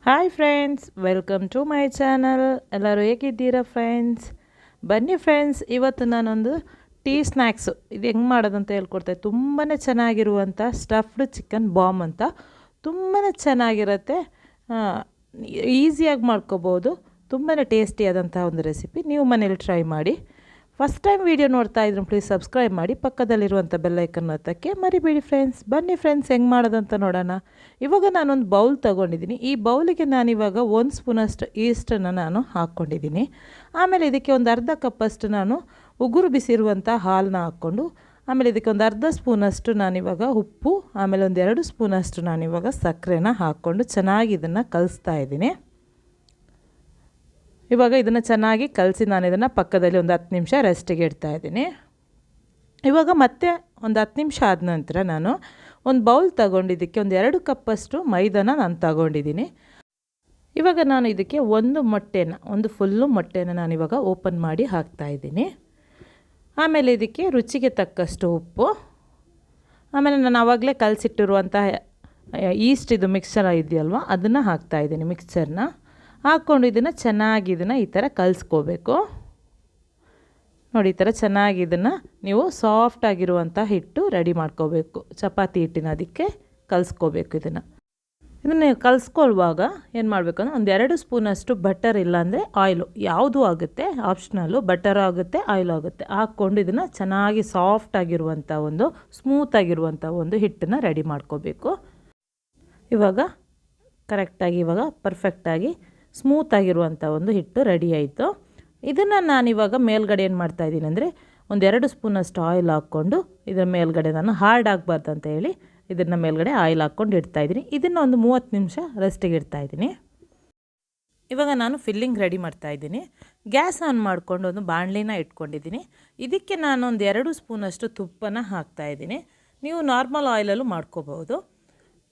Hi friends, welcome to my channel. ಎಲ್ಲರೂ ಹೇಗಿದ್ದೀರಾ friends? ಬನ್ನಿ ಫ್ರೆಂಡ್ಸ್, ಇವತ್ತು ನಾನೊಂದು ಟೀ ಸ್ನ್ಯಾಕ್ಸು ಇದು ಹೆಂಗೆ ಮಾಡೋದಂತ ಹೇಳ್ಕೊಡ್ತೇನೆ. ತುಂಬಾ ಚೆನ್ನಾಗಿರುವಂಥ ಸ್ಟಫ್ಡ್ ಚಿಕನ್ ಬಾಮ್ ಅಂತ ತುಂಬಾ ಚೆನ್ನಾಗಿರುತ್ತೆ. ಈಸಿಯಾಗಿ ಮಾಡ್ಕೋಬೋದು. ತುಂಬಾ ಟೇಸ್ಟಿಯಾದಂಥ ಒಂದು ರೆಸಿಪಿ. ನೀವು ಮನೇಲಿ ಟ್ರೈ ಮಾಡಿ. ಫಸ್ಟ್ ಟೈಮ್ ವೀಡಿಯೋ ನೋಡ್ತಾ ಇದ್ರೆ ಪ್ಲೀಸ್ ಸಬ್ಸ್ಕ್ರೈಬ್ ಮಾಡಿ, ಪಕ್ಕದಲ್ಲಿರುವಂಥ ಬೆಲ್ಲೈಕನ್ ಒತ್ತಕ್ಕೆ ಮರಿಬೇಡಿ ಫ್ರೆಂಡ್ಸ್. ಬನ್ನಿ ಫ್ರೆಂಡ್ಸ್, ಹೆಂಗೆ ಮಾಡೋದಂತ ನೋಡೋಣ. ಇವಾಗ ನಾನೊಂದು ಬೌಲ್ ತೊಗೊಂಡಿದ್ದೀನಿ. ಈ ಬೌಲಿಗೆ ನಾನಿವಾಗ 1 ಸ್ಪೂನಷ್ಟು ಈಸ್ಟನ್ನು ನಾನು ಹಾಕ್ಕೊಂಡಿದ್ದೀನಿ. ಆಮೇಲೆ ಇದಕ್ಕೆ ಒಂದು ಅರ್ಧ ಕಪ್ಪಷ್ಟು ನಾನು ಉಗುರು ಬಿಸಿರುವಂಥ ಹಾಲನ್ನ ಹಾಕ್ಕೊಂಡು, ಆಮೇಲೆ ಇದಕ್ಕೆ ಒಂದು ಅರ್ಧ ಸ್ಪೂನಷ್ಟು ನಾನಿವಾಗ ಉಪ್ಪು, ಆಮೇಲೆ ಒಂದು 2 ಸ್ಪೂನಷ್ಟು ನಾನಿವಾಗ ಸಕ್ಕರೆನ ಹಾಕ್ಕೊಂಡು ಚೆನ್ನಾಗಿ ಇದನ್ನು ಕಲಿಸ್ತಾ ಇದ್ದೀನಿ. ಇವಾಗ ಇದನ್ನು ಚೆನ್ನಾಗಿ ಕಲಸಿ ನಾನು ಇದನ್ನು ಪಕ್ಕದಲ್ಲಿ ಒಂದು 10 ನಿಮಿಷ ರೆಸ್ಟಿಗೆ ಇಡ್ತಾ ಇದ್ದೀನಿ. ಇವಾಗ ಮತ್ತೆ ಒಂದು 10 ನಿಮಿಷ ಆದ ನಂತರ ನಾನು ಒಂದು ಬೌಲ್ ತಗೊಂಡಿದ್ದಕ್ಕೆ ಒಂದು 2 ಕಪ್ಪಷ್ಟು ಮೈದಾನ ನಾನು ತಗೊಂಡಿದ್ದೀನಿ. ಇವಾಗ ನಾನು ಇದಕ್ಕೆ ಒಂದು ಫುಲ್ಲು ಮೊಟ್ಟೆನ ನಾನಿವಾಗ ಓಪನ್ ಮಾಡಿ ಹಾಕ್ತಾಯಿದ್ದೀನಿ. ಆಮೇಲೆ ಇದಕ್ಕೆ ರುಚಿಗೆ ತಕ್ಕಷ್ಟು ಉಪ್ಪು, ಆಮೇಲೆ ನಾನು ಆವಾಗಲೇ ಕಲಸಿಟ್ಟಿರುವಂಥ ಈಸ್ಟ್ ಇದು ಮಿಕ್ಸರ್ ಇದೆಯಲ್ವ, ಅದನ್ನು ಹಾಕ್ತಾಯಿದ್ದೀನಿ. ಮಿಕ್ಸರ್ನ ಹಾಕ್ಕೊಂಡು ಇದನ್ನು ಈ ಥರ ಕಲಿಸ್ಕೋಬೇಕು. ನೋಡಿ, ಈ ಥರ ಚೆನ್ನಾಗಿ ಇದನ್ನು ನೀವು ಸಾಫ್ಟಾಗಿರುವಂಥ ಹಿಟ್ಟು ರೆಡಿ ಮಾಡ್ಕೋಬೇಕು. ಚಪಾತಿ ಹಿಟ್ಟಿನ ಅದಕ್ಕೆ ಕಲಿಸ್ಕೋಬೇಕು. ಇದನ್ನು ಕಲಿಸ್ಕೊಳ್ಳುವಾಗ ಏನು ಮಾಡಬೇಕು ಅಂದರೆ ಒಂದು 2 ಸ್ಪೂನಷ್ಟು ಬಟರ್, ಇಲ್ಲಾಂದರೆ ಆಯಿಲು, ಯಾವುದೂ ಆಗುತ್ತೆ, ಆಪ್ಷನಲ್ಲು. ಬಟರ್ ಆಗುತ್ತೆ, ಆಯಿಲ್ ಆಗುತ್ತೆ. ಹಾಕ್ಕೊಂಡು ಇದನ್ನು ಚೆನ್ನಾಗಿ ಸಾಫ್ಟಾಗಿರುವಂಥ ಸ್ಮೂತಾಗಿರುವಂಥ ಒಂದು ಹಿಟ್ಟನ್ನು ರೆಡಿ ಮಾಡ್ಕೋಬೇಕು. ಇವಾಗ ಕರೆಕ್ಟಾಗಿ ಪರ್ಫೆಕ್ಟಾಗಿ ಸ್ಮೂತಾಗಿರುವಂಥ ಒಂದು ಹಿಟ್ಟು ರೆಡಿ ಆಯಿತು. ಇದನ್ನು ನಾನಿವಾಗ ಮೇಲ್ಗಡೆ ಏನು ಮಾಡ್ತಾಯಿದ್ದೀನಿ ಅಂದರೆ ಒಂದು 2 ಸ್ಪೂನಷ್ಟು ಆಯಿಲ್ ಹಾಕ್ಕೊಂಡು ಇದರ ಮೇಲ್ಗಡೆ ನಾನು ಹಾರ್ಡ್ ಆಗಬಾರ್ದು ಅಂತ ಹೇಳಿ ಇದನ್ನು ಮೇಲ್ಗಡೆ ಆಯಿಲ್ ಹಾಕ್ಕೊಂಡು ಇಡ್ತಾಯಿದ್ದೀನಿ. ಇದನ್ನು ಒಂದು 30 ನಿಮಿಷ ರೆಸ್ಟಿಗೆ ಇಡ್ತಾಯಿದ್ದೀನಿ. ಇವಾಗ ನಾನು ಫಿಲ್ಲಿಂಗ್ ರೆಡಿ ಮಾಡ್ತಾಯಿದ್ದೀನಿ. ಗ್ಯಾಸ್ ಆನ್ ಮಾಡಿಕೊಂಡು ಒಂದು ಬಾಣಲಿನ ಇಟ್ಕೊಂಡಿದ್ದೀನಿ. ಇದಕ್ಕೆ ನಾನು ಒಂದು 2 ಸ್ಪೂನಷ್ಟು ತುಪ್ಪನ ಹಾಕ್ತಾಯಿದ್ದೀನಿ. ನೀವು ನಾರ್ಮಲ್ ಆಯಿಲಲ್ಲೂ ಮಾಡ್ಕೋಬೋದು.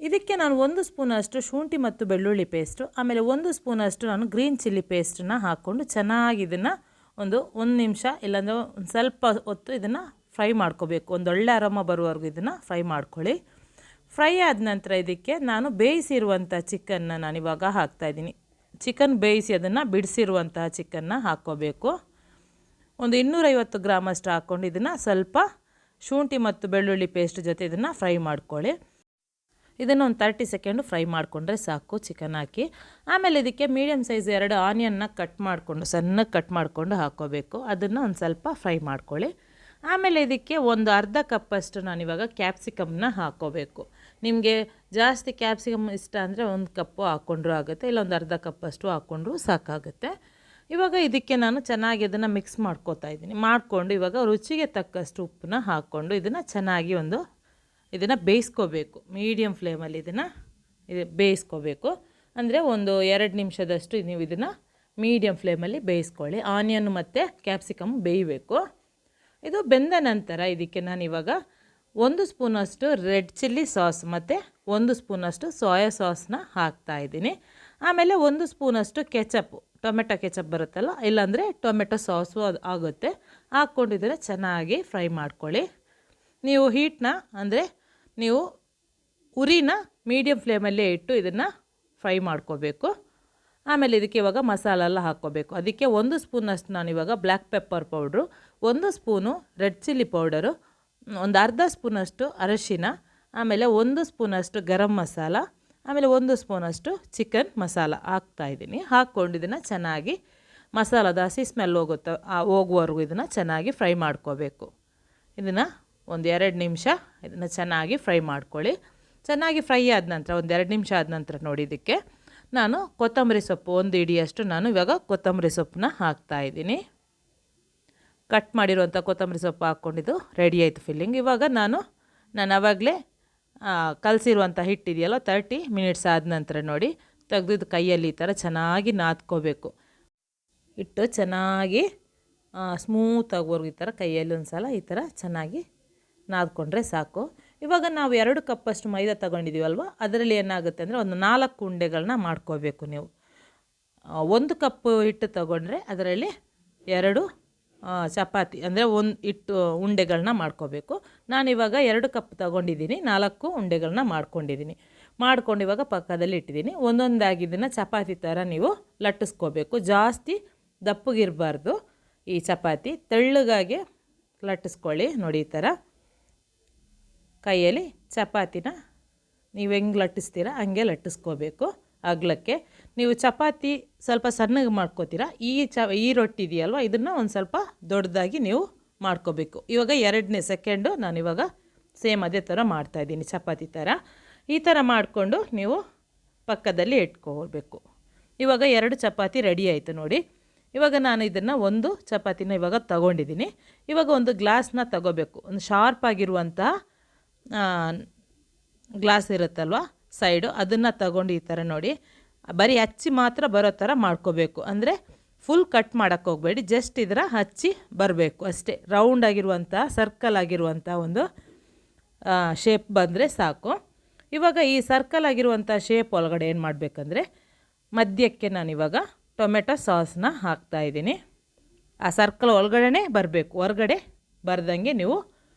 ಇದಕ್ಕೆ ನಾನು 1 ಸ್ಪೂನಷ್ಟು ಶುಂಠಿ ಮತ್ತು ಬೆಳ್ಳುಳ್ಳಿ ಪೇಸ್ಟು, ಆಮೇಲೆ 1 ಸ್ಪೂನಷ್ಟು ನಾನು ಗ್ರೀನ್ ಚಿಲ್ಲಿ ಪೇಸ್ಟನ್ನು ಹಾಕ್ಕೊಂಡು ಚೆನ್ನಾಗಿ ಇದನ್ನು ಒಂದು ನಿಮಿಷ, ಇಲ್ಲಾಂದರೆ ಒಂದು ಸ್ವಲ್ಪ ಹೊತ್ತು ಇದನ್ನು ಫ್ರೈ ಮಾಡ್ಕೋಬೇಕು. ಒಂದು ಒಳ್ಳೆ ಅರೋಮ ಬರುವವರೆಗೂ ಇದನ್ನು ಫ್ರೈ ಮಾಡ್ಕೊಳ್ಳಿ. ಫ್ರೈ ಆದ ನಂತರ ಇದಕ್ಕೆ ನಾನು ಬೇಯಿಸಿರುವಂಥ ಚಿಕನ್ನ ನಾನಿವಾಗ ಹಾಕ್ತಾಯಿದ್ದೀನಿ. ಚಿಕನ್ ಬೇಯಿಸಿ ಅದನ್ನು ಬಿಡಿಸಿರುವಂತಹ ಚಿಕನ್ನ ಹಾಕ್ಕೋಬೇಕು. ಒಂದು 250 ಗ್ರಾಮಷ್ಟು ಹಾಕ್ಕೊಂಡು ಇದನ್ನು ಸ್ವಲ್ಪ ಶುಂಠಿ ಮತ್ತು ಬೆಳ್ಳುಳ್ಳಿ ಪೇಸ್ಟ್ ಜೊತೆ ಇದನ್ನು ಫ್ರೈ ಮಾಡ್ಕೊಳ್ಳಿ. ಇದನ್ನು ಒಂದು 30 ಸೆಕೆಂಡು ಫ್ರೈ ಮಾಡಿಕೊಂಡ್ರೆ ಸಾಕು ಚಿಕನ್ ಹಾಕಿ. ಆಮೇಲೆ ಇದಕ್ಕೆ ಮೀಡಿಯಮ್ ಸೈಜ್ 2 ಆನಿಯನ್ನ ಸಣ್ಣಗೆ ಕಟ್ ಮಾಡಿಕೊಂಡು ಹಾಕ್ಕೋಬೇಕು. ಅದನ್ನು ಒಂದು ಸ್ವಲ್ಪ ಫ್ರೈ ಮಾಡ್ಕೊಳ್ಳಿ. ಆಮೇಲೆ ಇದಕ್ಕೆ ಒಂದು ಅರ್ಧ ಕಪ್ಪಷ್ಟು ನಾನಿವಾಗ ಕ್ಯಾಪ್ಸಿಕಮ್ನ ಹಾಕ್ಕೋಬೇಕು. ನಿಮಗೆ ಜಾಸ್ತಿ ಕ್ಯಾಪ್ಸಿಕಮ್ ಇಷ್ಟ ಅಂದರೆ 1 ಕಪ್ಪು ಹಾಕ್ಕೊಂಡ್ರೂ ಆಗುತ್ತೆ, ಇಲ್ಲ ಒಂದು ಅರ್ಧ ಕಪ್ಪಷ್ಟು ಹಾಕ್ಕೊಂಡ್ರೂ ಸಾಕಾಗುತ್ತೆ. ಇವಾಗ ಇದಕ್ಕೆ ನಾನು ಚೆನ್ನಾಗಿ ಇದನ್ನು ಮಿಕ್ಸ್ ಮಾಡ್ಕೋತಾ ಇದ್ದೀನಿ. ಮಾಡಿಕೊಂಡು ಇವಾಗ ರುಚಿಗೆ ತಕ್ಕಷ್ಟು ಉಪ್ಪನ್ನ ಹಾಕ್ಕೊಂಡು ಇದನ್ನು ಚೆನ್ನಾಗಿ ಇದನ್ನು ಬೇಯಿಸ್ಕೋಬೇಕು. ಮೀಡಿಯಮ್ ಫ್ಲೇಮಲ್ಲಿ ಇದನ್ನು ಬೇಯಿಸ್ಕೋಬೇಕು. ಅಂದರೆ ಒಂದು 2 ನಿಮಿಷದಷ್ಟು ನೀವು ಇದನ್ನು ಮೀಡಿಯಮ್ ಫ್ಲೇಮಲ್ಲಿ ಬೇಯಿಸ್ಕೊಳ್ಳಿ. ಆನಿಯನ್ ಮತ್ತು ಕ್ಯಾಪ್ಸಿಕಮ್ ಬೇಯಬೇಕು. ಇದು ಬೆಂದ ನಂತರ ಇದಕ್ಕೆ ನಾನಿವಾಗ 1 ಸ್ಪೂನಷ್ಟು ರೆಡ್ ಚಿಲ್ಲಿ ಸಾಸ್ ಮತ್ತು 1 ಸ್ಪೂನಷ್ಟು ಸೋಯಾ ಸಾಸ್ನ ಹಾಕ್ತಾಯಿದ್ದೀನಿ. ಆಮೇಲೆ 1 ಸ್ಪೂನಷ್ಟು ಟೊಮೆಟೊ ಕೆಚಪ್ ಬರುತ್ತಲ್ಲ, ಇಲ್ಲಾಂದರೆ ಟೊಮೆಟೊ ಸಾಸು ಅದು ಆಗುತ್ತೆ. ಹಾಕ್ಕೊಂಡು ಇದನ್ನು ಚೆನ್ನಾಗಿ ಫ್ರೈ ಮಾಡ್ಕೊಳ್ಳಿ. ನೀವು ನೀವು ಉರಿನ ಮೀಡಿಯಮ್ ಫ್ಲೇಮಲ್ಲೇ ಇಟ್ಟು ಇದನ್ನು ಫ್ರೈ ಮಾಡ್ಕೋಬೇಕು. ಆಮೇಲೆ ಇದಕ್ಕೆ ಇವಾಗ ಮಸಾಲೆ ಎಲ್ಲ ಹಾಕ್ಕೋಬೇಕು. ಅದಕ್ಕೆ 1 ಸ್ಪೂನಷ್ಟು ನಾನಿವಾಗ black pepper powder, 1 spoon red chilli powder, ಒಂದು ಅರ್ಧ ಸ್ಪೂನಷ್ಟು ಅರಶಿನ, ಆಮೇಲೆ 1 ಸ್ಪೂನಷ್ಟು ಗರಂ ಮಸಾಲ, ಆಮೇಲೆ 1 ಸ್ಪೂನಷ್ಟು ಚಿಕನ್ ಮಸಾಲ ಹಾಕ್ತಾಯಿದ್ದೀನಿ. ಹಾಕ್ಕೊಂಡು ಇದನ್ನು ಚೆನ್ನಾಗಿ ಮಸಾಲದ ಹಸಿ ಸ್ಮೆಲ್ ಹೋಗುವವರೆಗೂ ಇದನ್ನು ಚೆನ್ನಾಗಿ ಫ್ರೈ ಮಾಡ್ಕೋಬೇಕು. ಇದನ್ನು ಒಂದು 2 ನಿಮಿಷ ಇದನ್ನು ಚೆನ್ನಾಗಿ ಫ್ರೈ ಮಾಡ್ಕೊಳ್ಳಿ. ಚೆನ್ನಾಗಿ ಫ್ರೈ ಆದ ನಂತರ ಒಂದು 2 ನಿಮಿಷ ಆದ ನಂತರ ನೋಡಿ, ಇದಕ್ಕೆ ನಾನು ಕೊತ್ತಂಬರಿ ಸೊಪ್ಪು 1 ಹಿಡಿಯಷ್ಟು ನಾನು ಇವಾಗ ಕೊತ್ತಂಬರಿ ಸೊಪ್ಪನ್ನ ಹಾಕ್ತಾಯಿದ್ದೀನಿ. ಕಟ್ ಮಾಡಿರುವಂಥ ಕೊತ್ತಂಬರಿ ಸೊಪ್ಪು ಹಾಕ್ಕೊಂಡಿದ್ದು ರೆಡಿ ಆಯಿತು ಫಿಲ್ಲಿಂಗ್. ಇವಾಗ ನಾನು ಆವಾಗಲೇ ಕಲಸಿರುವಂಥ ಹಿಟ್ಟಿದೆಯಲ್ಲ, 30 ಮಿನಿಟ್ಸ್ ಆದ ನಂತರ ನೋಡಿ ತೆಗೆದು ಕೈಯಲ್ಲಿ ಈ ಥರ ಚೆನ್ನಾಗಿ ನಾದ್ಕೋಬೇಕು. ಹಿಟ್ಟು ಚೆನ್ನಾಗಿ ಸ್ಮೂತಾಗೋರ್ಗು ಈ ಥರ ಕೈಯಲ್ಲಿ ಒಂದು ಸಲ ಈ ಥರ ಚೆನ್ನಾಗಿ ನಾದ್ಕೊಂಡ್ರೆ ಸಾಕು. ಇವಾಗ ನಾವು 2 ಕಪ್ಪಷ್ಟು ಮೈದಾ ತೊಗೊಂಡಿದ್ದೀವಲ್ವ, ಅದರಲ್ಲಿ ಏನಾಗುತ್ತೆ ಅಂದರೆ ಒಂದು 4 ಉಂಡೆಗಳನ್ನ ಮಾಡ್ಕೋಬೇಕು. ನೀವು 1 ಕಪ್ಪು ಹಿಟ್ಟು ತೊಗೊಂಡ್ರೆ ಅದರಲ್ಲಿ 2 ಚಪಾತಿ ಅಂದರೆ ಉಂಡೆಗಳನ್ನ ಮಾಡ್ಕೋಬೇಕು. ನಾನಿವಾಗ 2 ಕಪ್ ತೊಗೊಂಡಿದ್ದೀನಿ, 4 ಉಂಡೆಗಳನ್ನ ಮಾಡ್ಕೊಂಡಿದ್ದೀನಿ. ಮಾಡ್ಕೊಂಡು ಇವಾಗ ಪಕ್ಕದಲ್ಲಿ ಇಟ್ಟಿದ್ದೀನಿ. ಒಂದೊಂದಾಗಿ ಇದನ್ನು ಚಪಾತಿ ಥರ ನೀವು ಲಟ್ಟಿಸ್ಕೋಬೇಕು. ಜಾಸ್ತಿ ದಪ್ಪಗಿರಬಾರ್ದು ಈ ಚಪಾತಿ, ತೆಳ್ಳಗಾಗಿ ಲಟ್ಟಿಸ್ಕೊಳ್ಳಿ. ನೋಡಿ ಈ ಥರ ಕೈಯಲ್ಲಿ ಚಪಾತಿನ ನೀವು ಹೆಂಗೆ ಲಟ್ಟಿಸ್ತೀರ ಹಂಗೆ ಲಟ್ಟಿಸ್ಕೋಬೇಕು. ಅಗಲಕ್ಕೆ ನೀವು ಚಪಾತಿ ಸ್ವಲ್ಪ ಸಣ್ಣಗೆ ಮಾಡ್ಕೋತೀರಾ, ಈ ರೊಟ್ಟಿ ಇದೆಯಲ್ವ ಇದನ್ನು ಒಂದು ಸ್ವಲ್ಪ ದೊಡ್ಡದಾಗಿ ನೀವು ಮಾಡ್ಕೋಬೇಕು. ಇವಾಗ 2ನೇ ಸೆಕೆಂಡು ನಾನಿವಾಗ ಸೇಮ್ ಅದೇ ಥರ ಮಾಡ್ತಾಯಿದ್ದೀನಿ ಚಪಾತಿ ಥರ. ಈ ಥರ ಮಾಡಿಕೊಂಡು ನೀವು ಪಕ್ಕದಲ್ಲಿ ಇಟ್ಕೋಬೇಕು. ಇವಾಗ 2 ಚಪಾತಿ ರೆಡಿ ಆಯಿತು ನೋಡಿ. ಇವಾಗ ನಾನು ಇದನ್ನು ಒಂದು ಚಪಾತಿನ ಇವಾಗ ತಗೊಂಡಿದ್ದೀನಿ. ಇವಾಗ ಒಂದು ಗ್ಲಾಸ್ನ ತಗೋಬೇಕು. ಒಂದು ಶಾರ್ಪ್ ಆಗಿರುವಂತಹ ಗ್ಲಾಸ್ ಇರುತ್ತಲ್ವ ಸೈಡು, ಅದನ್ನು ತಗೊಂಡು ಈ ಥರ ನೋಡಿ ಬರೀ ಹಚ್ಚಿ ಮಾತ್ರ ಬರೋ ಥರ ಮಾಡ್ಕೋಬೇಕು. ಅಂದರೆ ಫುಲ್ ಕಟ್ ಮಾಡೋಕ್ಕೆ ಹೋಗಬೇಡಿ, ಜಸ್ಟ್ ಇದರ ಹಚ್ಚಿ ಬರಬೇಕು ಅಷ್ಟೇ. ರೌಂಡ್ ಆಗಿರುವಂಥ ಸರ್ಕಲ್ ಆಗಿರುವಂಥ ಒಂದು ಶೇಪ್ ಬಂದರೆ ಸಾಕು. ಇವಾಗ ಈ ಸರ್ಕಲ್ ಆಗಿರುವಂಥ ಶೇಪ್ ಒಳಗಡೆ ಏನು ಮಾಡಬೇಕಂದ್ರೆ ಮಧ್ಯಕ್ಕೆ ನಾನಿವಾಗ ಟೊಮೆಟೊ ಸಾಸ್ನ ಹಾಕ್ತಾಯಿದ್ದೀನಿ. ಆ ಸರ್ಕಲ್ ಒಳಗಡೆ ಬರಬೇಕು, ಹೊರಗಡೆ ಬರ್ದಂಗೆ ನೀವು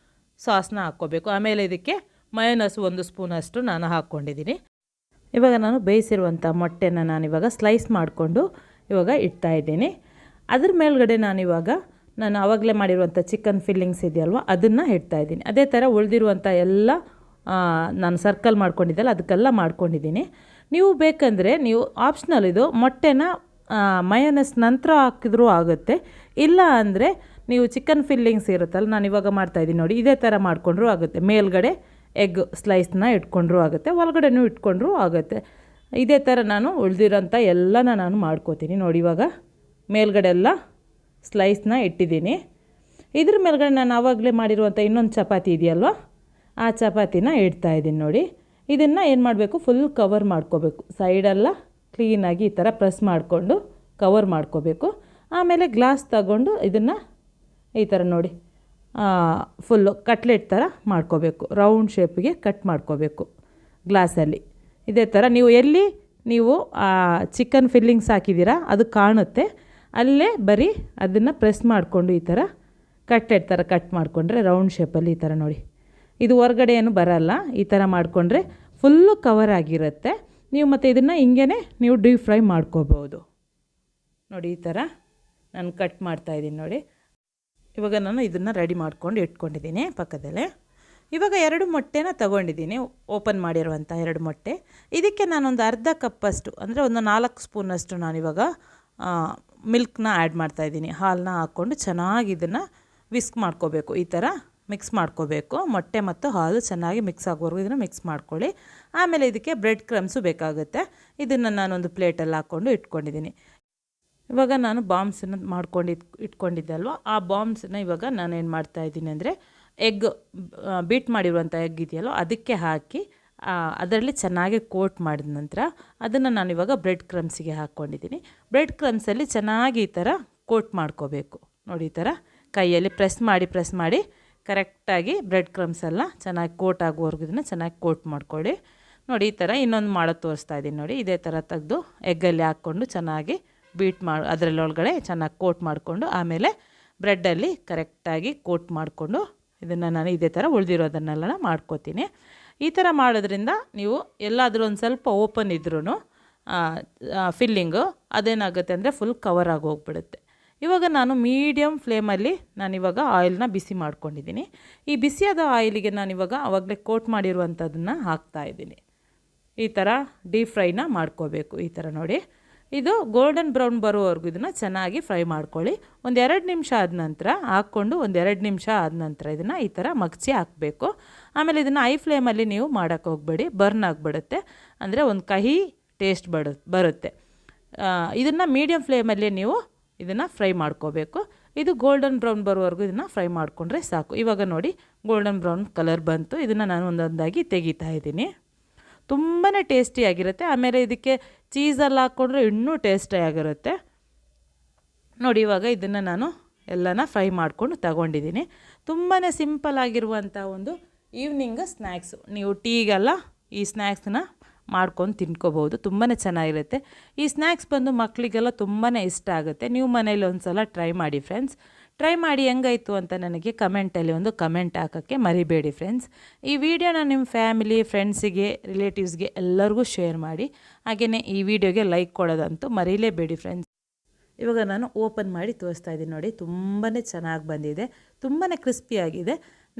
ಸಾಸ್ನ ಹಾಕ್ಕೋಬೇಕು. ಆಮೇಲೆ ಇದಕ್ಕೆ ಮಯೋನಸ್ 1 ಸ್ಪೂನಷ್ಟು ನಾನು ಹಾಕ್ಕೊಂಡಿದ್ದೀನಿ. ಇವಾಗ ನಾನು ಬೇಯಿಸಿರುವಂಥ ಮೊಟ್ಟೆನ ನಾನಿವಾಗ ಸ್ಲೈಸ್ ಮಾಡಿಕೊಂಡು ಇವಾಗ ಇಡ್ತಾಯಿದ್ದೀನಿ. ಅದ್ರ ಮೇಲ್ಗಡೆ ನಾನು ಆವಾಗಲೇ ಮಾಡಿರುವಂಥ ಚಿಕನ್ ಫಿಲ್ಲಿಂಗ್ಸ್ ಇದೆಯಲ್ವ ಅದನ್ನು ಇಡ್ತಾಯಿದ್ದೀನಿ. ಅದೇ ಥರ ಉಳಿದಿರುವಂಥ ಎಲ್ಲ ನಾನು ಸರ್ಕಲ್ ಮಾಡ್ಕೊಂಡಿದ್ದೆಲ್ಲ ಅದಕ್ಕೆಲ್ಲ ಮಾಡ್ಕೊಂಡಿದ್ದೀನಿ. ನೀವು ಬೇಕಂದರೆ ನೀವು ಆಪ್ಷನಲ್ ಇದು ಮೊಟ್ಟೆನ ಮಯೋನಸ್ ನಂತರ ಹಾಕಿದ್ರೂ ಆಗುತ್ತೆ. ಇಲ್ಲ ಅಂದರೆ ನೀವು ಚಿಕನ್ ಫಿಲ್ಲಿಂಗ್ಸ್ ಇರುತ್ತಲ್ಲ ನಾನು ಇವಾಗ ಮಾಡ್ತಾಯಿದ್ದೀನಿ ನೋಡಿ, ಇದೇ ಥರ ಮಾಡಿಕೊಂಡ್ರೂ ಆಗುತ್ತೆ. ಮೇಲ್ಗಡೆ ಎಗ್ ಸ್ಲೈಸ್ನ ಇಟ್ಕೊಂಡ್ರೂ ಆಗುತ್ತೆ, ಒಳಗಡೆನೂ ಇಟ್ಕೊಂಡ್ರೂ ಆಗುತ್ತೆ. ಇದೇ ಥರ ನಾನು ಉಳಿದಿರೋಂಥ ಎಲ್ಲನ ನಾನು ಮಾಡ್ಕೋತೀನಿ ನೋಡಿ. ಇವಾಗ ಮೇಲ್ಗಡೆ ಎಲ್ಲ ಸ್ಲೈಸ್ನ ಇಟ್ಟಿದ್ದೀನಿ. ಇದ್ರ ಮೇಲ್ಗಡೆ ನಾನು ಆವಾಗಲೇ ಮಾಡಿರುವಂಥ ಇನ್ನೊಂದು ಚಪಾತಿ ಇದೆಯಲ್ವ ಆ ಚಪಾತಿನ ಇಡ್ತಾಯಿದ್ದೀನಿ ನೋಡಿ. ಇದನ್ನು ಏನು ಮಾಡಬೇಕು, ಫುಲ್ ಕವರ್ ಮಾಡ್ಕೋಬೇಕು. ಸೈಡೆಲ್ಲ ಕ್ಲೀನಾಗಿ ಈ ಥರ ಪ್ರೆಸ್ ಮಾಡಿಕೊಂಡು ಕವರ್ ಮಾಡ್ಕೋಬೇಕು. ಆಮೇಲೆ ಗ್ಲಾಸ್ ತಗೊಂಡು ಇದನ್ನು ಈ ಥರ ನೋಡಿ ಫುಲ್ಲು ಕಟ್ಲೆಟ್ ಥರ ಮಾಡ್ಕೋಬೇಕು. ರೌಂಡ್ ಶೇಪಿಗೆ ಕಟ್ ಮಾಡ್ಕೋಬೇಕು ಗ್ಲಾಸಲ್ಲಿ. ಇದೇ ಥರ ನೀವು ಚಿಕನ್ ಫಿಲ್ಲಿಂಗ್ಸ್ ಹಾಕಿದ್ದೀರಾ ಅದು ಕಾಣುತ್ತೆ, ಅಲ್ಲೇ ಬರೀ ಅದನ್ನು ಪ್ರೆಸ್ ಮಾಡಿಕೊಂಡು ಈ ಥರ ಕಟ್ಲೆಟ್ ಥರ ಕಟ್ ಮಾಡಿಕೊಂಡ್ರೆ ರೌಂಡ್ ಶೇಪಲ್ಲಿ ಈ ಥರ ನೋಡಿ. ಇದು ಹೊರಗಡೆ ಏನು ಬರಲ್ಲ. ಈ ಥರ ಮಾಡಿಕೊಂಡ್ರೆ ಫುಲ್ಲು ಕವರ್ ಆಗಿರುತ್ತೆ. ನೀವು ಮತ್ತು ಇದನ್ನು ಹಿಂಗೇ ನೀವು ಡೀಪ್ ಫ್ರೈ ಮಾಡ್ಕೋಬೋದು ನೋಡಿ. ಈ ಥರ ನಾನು ಕಟ್ ಮಾಡ್ತಾಯಿದ್ದೀನಿ ನೋಡಿ. ಇವಾಗ ನಾನು ಇದನ್ನು ರೆಡಿ ಮಾಡ್ಕೊಂಡು ಇಟ್ಕೊಂಡಿದ್ದೀನಿ ಪಕ್ಕದಲ್ಲೇ. ಇವಾಗ 2 ಮೊಟ್ಟೆನ ತೊಗೊಂಡಿದ್ದೀನಿ, ಓಪನ್ ಮಾಡಿರುವಂಥ 2 ಮೊಟ್ಟೆ. ಇದಕ್ಕೆ ನಾನೊಂದು ಅರ್ಧ ಕಪ್ಪಷ್ಟು ಅಂದರೆ ಒಂದು 4 ಸ್ಪೂನಷ್ಟು ನಾನಿವಾಗ ಮಿಲ್ಕ್ನ ಆ್ಯಡ್ ಮಾಡ್ತಾಯಿದ್ದೀನಿ. ಹಾಲನ್ನ ಹಾಕ್ಕೊಂಡು ಚೆನ್ನಾಗಿ ಇದನ್ನು ವಿಸ್ಕ್ ಮಾಡ್ಕೋಬೇಕು. ಈ ಥರ ಮಿಕ್ಸ್ ಮಾಡ್ಕೋಬೇಕು. ಮೊಟ್ಟೆ ಮತ್ತು ಹಾಲು ಚೆನ್ನಾಗಿ ಮಿಕ್ಸ್ ಆಗೋವರೆಗೂ ಇದನ್ನು ಮಿಕ್ಸ್ ಮಾಡ್ಕೊಳ್ಳಿ. ಆಮೇಲೆ ಇದಕ್ಕೆ ಬ್ರೆಡ್ ಕ್ರಮ್ಸು ಬೇಕಾಗುತ್ತೆ. ಇದನ್ನು ನಾನೊಂದು ಪ್ಲೇಟಲ್ಲಿ ಹಾಕ್ಕೊಂಡು ಇಟ್ಕೊಂಡಿದ್ದೀನಿ. ಇವಾಗ ನಾನು ಬಾಂಬ್ಸನ್ನು ಮಾಡ್ಕೊಂಡು ಇಟ್ಕೊಂಡಿದ್ದಲ್ವ ಆ ಬಾಂಬ್ಸನ್ನ ಇವಾಗ ನಾನೇನು ಮಾಡ್ತಾಯಿದ್ದೀನಿ ಅಂದರೆ ಎಗ್ ಬೀಟ್ ಮಾಡಿರುವಂಥ ಎಗ್ ಇದೆಯಲ್ವ ಅದಕ್ಕೆ ಹಾಕಿ ಅದರಲ್ಲಿ ಚೆನ್ನಾಗಿ ಕೋಟ್ ಮಾಡಿದ ನಂತರ ಅದನ್ನು ನಾನಿವಾಗ ಬ್ರೆಡ್ ಕ್ರಮ್ಸಿಗೆ ಹಾಕ್ಕೊಂಡಿದ್ದೀನಿ. ಬ್ರೆಡ್ ಕ್ರಮ್ಸಲ್ಲಿ ಚೆನ್ನಾಗಿ ಈ ಥರ ಕೋಟ್ ಮಾಡ್ಕೋಬೇಕು ನೋಡಿ. ಈ ಥರ ಕೈಯಲ್ಲಿ ಪ್ರೆಸ್ ಮಾಡಿ ಕರೆಕ್ಟಾಗಿ ಬ್ರೆಡ್ ಕ್ರಮ್ಸ್ ಎಲ್ಲ ಚೆನ್ನಾಗಿ ಕೋಟ್ ಆಗುವವರೆಗೂ ಇದನ್ನು ಚೆನ್ನಾಗಿ ಕೋಟ್ ಮಾಡ್ಕೊಳ್ಳಿ ನೋಡಿ. ಈ ಥರ ಇನ್ನೊಂದು ಮಾಡೋದು ತೋರಿಸ್ತಾ ಇದ್ದೀನಿ ನೋಡಿ. ಇದೇ ಥರ ತೆಗೆದು ಎಗ್ಗಲ್ಲಿ ಹಾಕ್ಕೊಂಡು ಚೆನ್ನಾಗಿ ಬೀಟ್ ಅದರಲ್ಲಿ ಒಳಗಡೆ ಚೆನ್ನಾಗಿ ಕೋಟ್ ಮಾಡಿಕೊಂಡು ಆಮೇಲೆ ಬ್ರೆಡ್ಡಲ್ಲಿ ಕರೆಕ್ಟಾಗಿ ಕೋಟ್ ಮಾಡಿಕೊಂಡು ಇದನ್ನು ನಾನು ಇದೇ ಥರ ಉಳಿದಿರೋದನ್ನೆಲ್ಲ ಮಾಡ್ಕೋತೀನಿ. ಈ ಥರ ಮಾಡೋದ್ರಿಂದ ನೀವು ಎಲ್ಲಾದರೂ ಒಂದು ಸ್ವಲ್ಪ ಓಪನ್ ಇದ್ರೂ ಫಿಲ್ಲಿಂಗು ಅದೇನಾಗುತ್ತೆ ಅಂದರೆ ಫುಲ್ ಕವರ್ ಆಗಿ ಹೋಗ್ಬಿಡುತ್ತೆ. ಇವಾಗ ನಾನು ಮೀಡಿಯಮ್ ಫ್ಲೇಮಲ್ಲಿ ನಾನಿವಾಗ ಆಯಿಲ್ನ ಬಿಸಿ ಮಾಡ್ಕೊಂಡಿದ್ದೀನಿ. ಈ ಬಿಸಿಯಾದ ಆಯಿಲಿಗೆ ನಾನಿವಾಗ ಆವಾಗಲೇ ಕೋಟ್ ಮಾಡಿರುವಂಥದ್ದನ್ನು ಹಾಕ್ತಾಯಿದ್ದೀನಿ. ಈ ಥರ ಡೀಪ್ ಫ್ರೈನ ಮಾಡ್ಕೋಬೇಕು. ಈ ಥರ ನೋಡಿ, ಇದು ಗೋಲ್ಡನ್ ಬ್ರೌನ್ ಬರೋವರೆಗೂ ಇದನ್ನು ಚೆನ್ನಾಗಿ ಫ್ರೈ ಮಾಡ್ಕೊಳ್ಳಿ. ಒಂದು 2 ನಿಮಿಷ ಆದ ನಂತರ ಹಾಕ್ಕೊಂಡು 2 ನಿಮಿಷ ಆದ ನಂತರ ಇದನ್ನು ಈ ಥರ ಮಗ್ಚಿ ಹಾಕಬೇಕು. ಆಮೇಲೆ ಇದನ್ನು ಐ ಫ್ಲೇಮಲ್ಲಿ ನೀವು ಮಾಡೋಕ್ಕೆ ಹೋಗಬೇಡಿ, ಬರ್ನ್ ಆಗಿಬಿಡುತ್ತೆ. ಅಂದರೆ ಒಂದು ಕಹಿ ಟೇಸ್ಟ್ ಬರುತ್ತೆ. ಇದನ್ನು ಮೀಡಿಯಮ್ ಫ್ಲೇಮಲ್ಲಿ ನೀವು ಇದನ್ನು ಫ್ರೈ ಮಾಡ್ಕೋಬೇಕು. ಇದು ಗೋಲ್ಡನ್ ಬ್ರೌನ್ ಬರೋವರೆಗೂ ಇದನ್ನು ಫ್ರೈ ಮಾಡಿಕೊಂಡ್ರೆ ಸಾಕು. ಇವಾಗ ನೋಡಿ ಗೋಲ್ಡನ್ ಬ್ರೌನ್ ಕಲರ್ ಬಂತು. ಇದನ್ನು ನಾನು ಒಂದೊಂದಾಗಿ ತೆಗಿತಾ ಇದ್ದೀನಿ. ತುಂಬಾ ಟೇಸ್ಟಿಯಾಗಿರುತ್ತೆ. ಆಮೇಲೆ ಇದಕ್ಕೆ ಚೀಸಲ್ಲಿ ಹಾಕ್ಕೊಂಡ್ರೆ ಇನ್ನೂ ಟೇಸ್ಟಿಯಾಗಿರುತ್ತೆ ನೋಡಿ. ಇವಾಗ ಇದನ್ನು ನಾನು ಎಲ್ಲನ ಫ್ರೈ ಮಾಡ್ಕೊಂಡು ತಗೊಂಡಿದ್ದೀನಿ. ತುಂಬಾ ಸಿಂಪಲ್ ಆಗಿರುವಂಥ ಒಂದು ಈವ್ನಿಂಗ್ ಸ್ನ್ಯಾಕ್ಸು. ನೀವು ಟೀಗೆಲ್ಲ ಈ ಸ್ನ್ಯಾಕ್ಸನ್ನ ಮಾಡ್ಕೊಂಡು ತಿನ್ಕೋಬೋದು. ತುಂಬಾ ಚೆನ್ನಾಗಿರುತ್ತೆ. ಈ ಸ್ನ್ಯಾಕ್ಸ್ ಬಂದು ಮಕ್ಕಳಿಗೆಲ್ಲ ತುಂಬಾ ಇಷ್ಟ ಆಗುತ್ತೆ. ನೀವು ಮನೇಲಿ ಒಂದು ಸಲ ಟ್ರೈ ಮಾಡಿ ಫ್ರೆಂಡ್ಸ್. ಟ್ರೈ ಮಾಡಿ ಹೆಂಗಾಯಿತು ಅಂತ ನನಗೆ ಕಮೆಂಟಲ್ಲಿ ಒಂದು ಕಮೆಂಟ್ ಹಾಕೋಕ್ಕೆ ಮರಿಬೇಡಿ ಫ್ರೆಂಡ್ಸ್. ಈ ವಿಡಿಯೋನ ನಿಮ್ಮ ಫ್ಯಾಮಿಲಿ, ಫ್ರೆಂಡ್ಸಿಗೆ, ರಿಲೇಟಿವ್ಸ್ಗೆ ಎಲ್ಲರಿಗೂ ಶೇರ್ ಮಾಡಿ. ಹಾಗೆಯೇ ಈ ವಿಡಿಯೋಗೆ ಲೈಕ್ ಕೊಡೋದಂತೂ ಮರೀಲೇಬೇಡಿ ಫ್ರೆಂಡ್ಸ್. ಇವಾಗ ನಾನು ಓಪನ್ ಮಾಡಿ ತೋರಿಸ್ತಾ ಇದ್ದೀನಿ ನೋಡಿ, ತುಂಬಾ ಚೆನ್ನಾಗಿ ಬಂದಿದೆ, ತುಂಬಾ ಕ್ರಿಸ್ಪಿಯಾಗಿದೆ.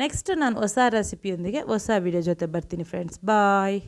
ನೆಕ್ಸ್ಟ್ ನಾನು ಹೊಸ ರೆಸಿಪಿಯೊಂದಿಗೆ ಹೊಸ ವಿಡಿಯೋ ಜೊತೆ ಬರ್ತೀನಿ ಫ್ರೆಂಡ್ಸ್. ಬಾಯ್.